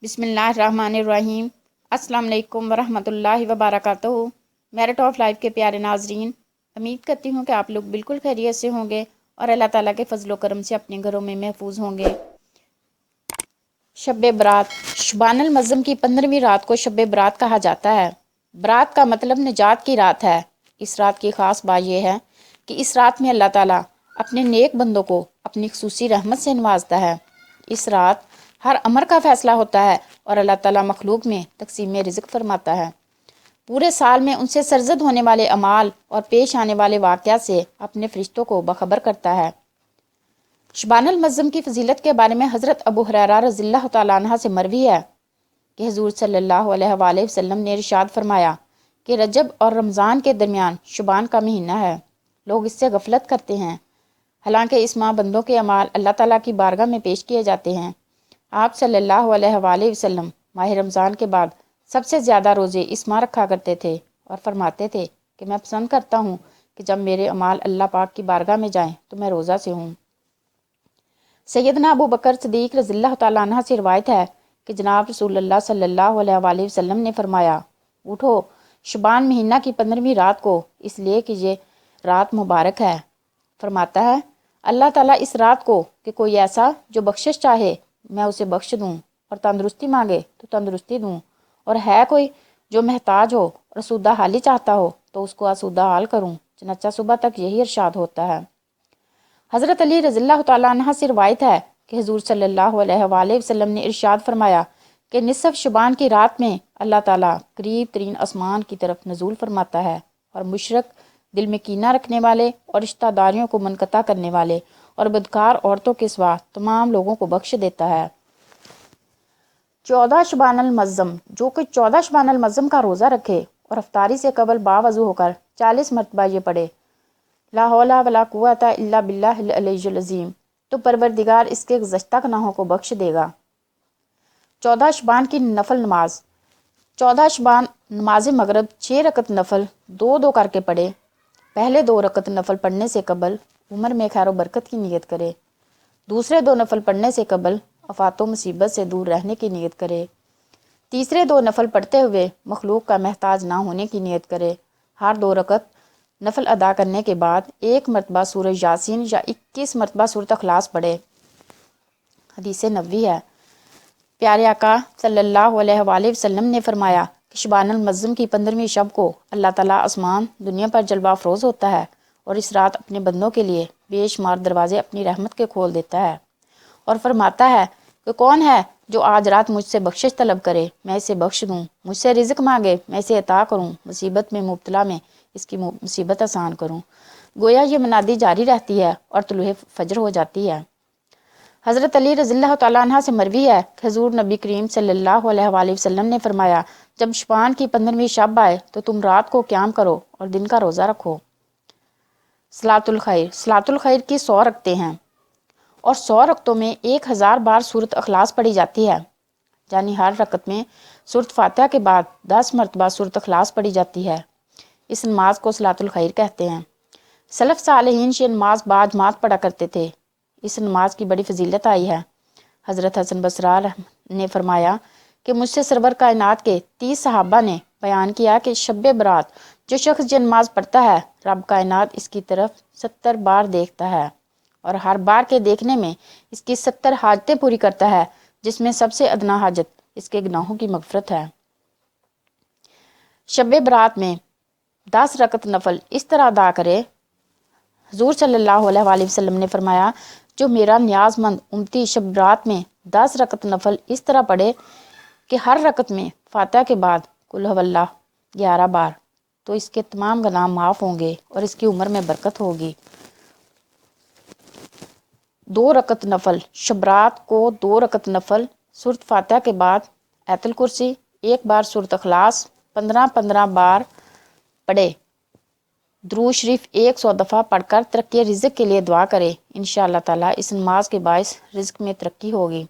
بسم اللہ الرحمن الرحیم۔ السلام علیکم ورحمۃ اللہ وبرکاتہ۔ میرٹ آف لائف کے پیارے ناظرین، امید کرتی ہوں کہ آپ لوگ بالکل خیریت سے ہوں گے اور اللہ تعالیٰ کے فضل و کرم سے اپنے گھروں میں محفوظ ہوں گے۔ شب برات، شبان المعظم کی 15ویں رات کو شب برات کہا جاتا ہے۔ برات کا مطلب نجات کی رات ہے۔ اس رات کی خاص بات یہ ہے کہ اس رات میں اللہ تعالیٰ اپنے نیک بندوں کو اپنی خصوصی رحمت سے نوازتا ہے۔ اس رات ہر امر کا فیصلہ ہوتا ہے اور اللہ تعالیٰ مخلوق میں تقسیم رزق فرماتا ہے۔ پورے سال میں ان سے سرزد ہونے والے اعمال اور پیش آنے والے واقعات سے اپنے فرشتوں کو باخبر کرتا ہے۔ شبان المعظم کی فضیلت کے بارے میں حضرت ابو ہریرہ رضی اللہ تعالیٰ عنہ سے مروی ہے کہ حضور صلی اللہ علیہ وآلہ وسلم نے ارشاد فرمایا کہ رجب اور رمضان کے درمیان شبان کا مہینہ ہے۔ لوگ اس سے غفلت کرتے ہیں، حالانکہ اس ماہ بندوں کے اعمال اللہ تعالیٰ کی بارگاہ میں پیش کیے جاتے ہیں۔ آپ صلی اللہ علیہ وآلہ وسلم ماہ رمضان کے بعد سب سے زیادہ روزے اس ماہ رکھا کرتے تھے اور فرماتے تھے کہ میں پسند کرتا ہوں کہ جب میرے اعمال اللہ پاک کی بارگاہ میں جائیں تو میں روزہ سے ہوں۔ سیدنا ابو بکر صدیق رضی اللہ تعالیٰ عنہ سے روایت ہے کہ جناب رسول اللہ صلی اللہ علیہ وآلہ وسلم نے فرمایا، اٹھو شبان مہینہ کی 15ویں رات کو، اس لیے کہ یہ رات مبارک ہے۔ فرماتا ہے اللہ تعالیٰ اس رات کو کہ کوئی ایسا جو بخشش چاہے میں اسے بخش دوں، اور تندرستی مانگے تو تندرستی دوں، اور ہے کوئی جو محتاج ہو اور آسودہ حالی چاہتا ہو تو اس کو آسودہ حال کروں۔ چنانچہ صبح تک یہی ارشاد ہوتا ہے۔ حضرت علی رضی اللہ تعالیٰ عنہ سے روایت ہے کہ حضور صلی اللہ علیہ وآلہ وسلم نے ارشاد فرمایا کہ نصف شبان کی رات میں اللہ تعالیٰ قریب ترین آسمان کی طرف نزول فرماتا ہے اور مشرک، دل میں کینہ رکھنے والے اور رشتہ داریوں کو منقطع کرنے والے اور بدکار عورتوں کے سوا تمام لوگوں کو بخش دیتا ہے۔ 14 شبان المعظم، جو کہ 14 شبان المعظم کا روزہ رکھے اور افطاری سے قبل باوضو ہو کر 40 مرتبہ یہ پڑھے لا حول ولا قوت الا باللہ العلی العظیم، تو پروردگار اس کے گزشتہ گناہوں کو بخش دے گا۔ 14 شبان کی نفل نماز، 14 شبان نماز مغرب 6 رکعت نفل 2 کر کے پڑھے۔ پہلے 2 رکعت نفل پڑھنے سے قبل عمر میں خیر و برکت کی نیت کرے، دوسرے 2 نفل پڑھنے سے قبل آفات و مصیبت سے دور رہنے کی نیت کرے، تیسرے 2 نفل پڑھتے ہوئے مخلوق کا محتاج نہ ہونے کی نیت کرے۔ ہر 2 رکعت نفل ادا کرنے کے بعد 1 مرتبہ سورہ یاسین یا 21 مرتبہ سورۃ اخلاص پڑھے۔ حدیث نبوی ہے، پیارے آقا صلی اللہ علیہ وآلہ وسلم نے فرمایا کہ شبان المعظم کی 15ویں شب کو اللہ تعالیٰ آسمان دنیا پر جلوہ افروز ہوتا ہے اور اس رات اپنے بندوں کے لیے بے شمار دروازے اپنی رحمت کے کھول دیتا ہے اور فرماتا ہے کہ کون ہے جو آج رات مجھ سے بخشش طلب کرے میں اسے بخش دوں، مجھ سے رزق مانگے میں اسے عطا کروں، مصیبت میں مبتلا میں اس کی مصیبت آسان کروں۔ گویا یہ منادی جاری رہتی ہے اور طلوع فجر ہو جاتی ہے۔ حضرت علی رضی اللہ تعالیٰ عنہ سے مروی ہے کہ حضور نبی کریم صلی اللہ علیہ وآلہ وسلم نے فرمایا، جب شبان کی 15ویں شب آئے تو تم رات کو قیام کرو اور دن کا روزہ رکھو۔ صلاۃ الخیر، صلاۃ الخیر کی 100 رکعتیں ہیں اور 100 رکعتوں میں 1000 بار سورۃ اخلاص پڑھی جاتی ہے، یعنی ہر رکعت میں سورۃ فاتحہ کے بعد 10 مرتبہ سورۃ اخلاص پڑھی جاتی ہے۔ اس نماز کو صلاۃ الخیر کہتے ہیں۔ سلف صالحین یہ نماز باجماعت پڑھا کرتے تھے۔ اس نماز کی بڑی فضیلت آئی ہے۔ حضرت حسن بصری نے فرمایا کہ مجھ سے سرور کائنات کے 30 صحابہ نے بیان کیا کہ شب برات جو شخص یہ نماز پڑھتا ہے رب کائنات اس کی طرف 70 بار دیکھتا ہے اور ہر بار کے دیکھنے میں اس کی 70 حاجتیں پوری کرتا ہے، جس میں سب سے ادنا حاجت اس کے گناہوں کی مغفرت ہے۔ شب برات میں 10 رکعت نفل اس طرح ادا کرے، حضور صلی اللہ علیہ وآلہ وسلم نے فرمایا جو میرا نیاز مند امتی شب برات میں 10 رکعت نفل اس طرح پڑھے کہ ہر رکعت میں فاتحہ کے بعد قل هو اللہ 11 بار، تو اس کے تمام گناہ معاف ہوں گے اور اس کی عمر میں برکت ہوگی۔ 2 رکعت نفل، شب رات کو 2 رکعت نفل سورۃ فاتحہ کے بعد آیت الکرسی 1 بار سورۃ اخلاص 15 بار پڑھے، درود شریف 100 دفعہ پڑھ کر ترقی رزق کے لیے دعا کرے، انشاءاللہ تعالیٰ اس نماز کے باعث رزق میں ترقی ہوگی۔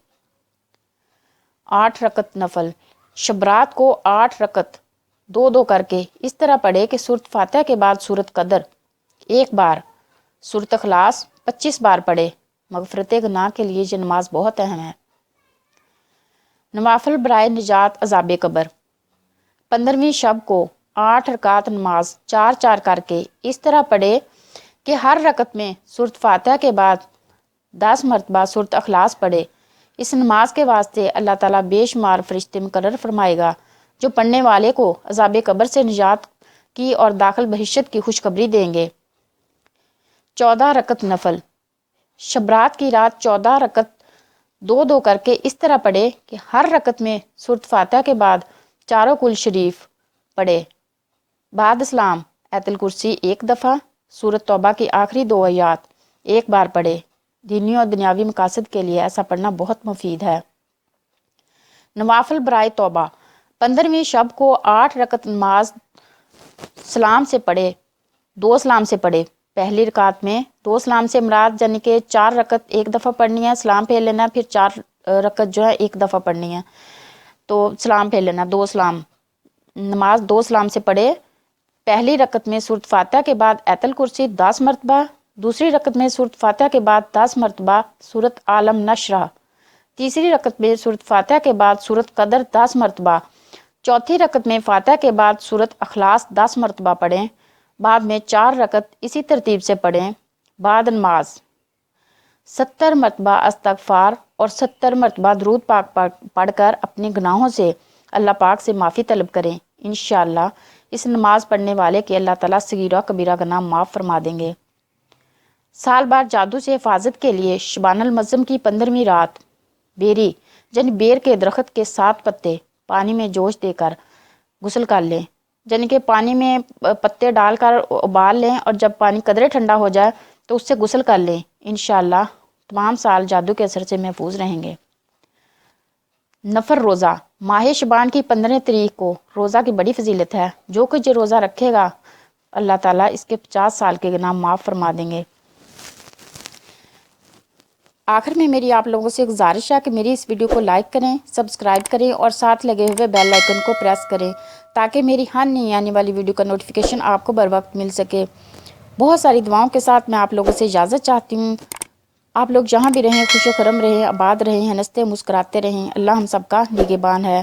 8 رکعت نفل، شب رات کو 8 رکعت 2 کر کے اس طرح پڑھے کہ سورۃ فاتحہ کے بعد سورۃ قدر 1 بار، سورۃ اخلاص 25 بار پڑھے۔ مغفرت گناہ کے لیے یہ نماز بہت اہم ہے۔ نوافل برائے نجات عذاب قبر۔ 15ویں شب کو 8 رکعت نماز 4 کر کے اس طرح پڑھے کہ ہر رکعت میں سورۃ فاتحہ کے بعد 10 مرتبہ سورۃ اخلاص پڑھے۔ اس نماز کے واسطے اللہ تعالیٰ بے شمار فرشتے مقرر فرمائے گا جو پڑھنے والے کو عذاب قبر سے نجات کی اور داخل بہشت کی خوشخبری دیں گے۔ 14 رکعت نفل۔ شبرات کی رات 14 رکعت 2 کر کے اس طرح پڑھے کہ ہر رکعت میں سورۃ فاتحہ کے بعد چاروں کل شریف پڑھے۔ بعد اسلام آیت الکرسی 1 دفعہ، سورۃ توبہ کی آخری 2 آیات 1 بار پڑھے۔ دینی اور دنیاوی مقاصد کے لیے ایسا پڑھنا بہت مفید ہے۔ نوافل برائے توبہ۔ 15ویں شب کو 8 رکعت نماز سلام سے پڑھے، 2 سلام سے پڑھے۔ پہلی رکعت میں 2 سلام سے مراد یعنی کہ 4 رکعت 1 دفعہ پڑھنی ہے، سلام پھیر لینا، پھر 4 رکعت جو ہے 1 دفعہ پڑھنی ہے، تو سلام پھیر لینا، 2 سلام۔ نماز 2 سلام سے پڑھے۔ پہلی رکعت میں سورۃ فاتحہ کے بعد آیت الکرسی 10 مرتبہ، دوسری رکعت میں سورۃ فاتحہ کے بعد 10 مرتبہ سورۃ عالم نشرہ، تیسری رکعت میں سورۃ فاتحہ کے بعد سورۃ قدر 10 مرتبہ، چوتھی رکعت میں فاتحہ کے بعد سورۃ اخلاص 10 مرتبہ پڑھیں، بعد میں 4 رکعت اسی ترتیب سے پڑھیں۔ بعد نماز 70 مرتبہ استغفار اور 70 مرتبہ درود پاک پڑھ کر اپنے گناہوں سے اللہ پاک سے معافی طلب کریں۔ انشاءاللہ اس نماز پڑھنے والے کے اللہ تعالیٰ صغیرہ کبیرہ گناہ معاف فرما دیں گے۔ سال بار جادو سے حفاظت کے لیے شبان المعظم کی 15ویں رات بیری یعنی بیر کے درخت کے 7 پتے پانی میں جوش دے کر غسل کر لیں، یعنی کہ پانی میں پتے ڈال کر ابال لیں اور جب پانی قدرے ٹھنڈا ہو جائے تو اس سے غسل کر لیں۔ انشاءاللہ تمام سال جادو کے اثر سے محفوظ رہیں گے۔ نفر روزہ۔ ماہ شبان کی 15 تاریخ کو روزہ کی بڑی فضیلت ہے۔ جو کچھ یہ روزہ رکھے گا اللہ تعالیٰ اس کے 50 سال کے گناہ معاف فرما دیں گے۔ آخر میں میری آپ لوگوں سے گزارش ہے کہ میری اس ویڈیو کو لائک کریں، سبسکرائب کریں اور ساتھ لگے ہوئے بیل آئیکن کو پریس کریں تاکہ میری ہر نئی آنے والی ویڈیو کا نوٹیفیکیشن آپ کو بر وقت مل سکے۔ بہت ساری دعاؤں کے ساتھ میں آپ لوگوں سے اجازت چاہتی ہوں۔ آپ لوگ جہاں بھی رہیں خوش و خرم رہیں، آباد رہیں، ہنستے مسکراتے رہیں۔ اللہ ہم سب کا نگہبان ہے۔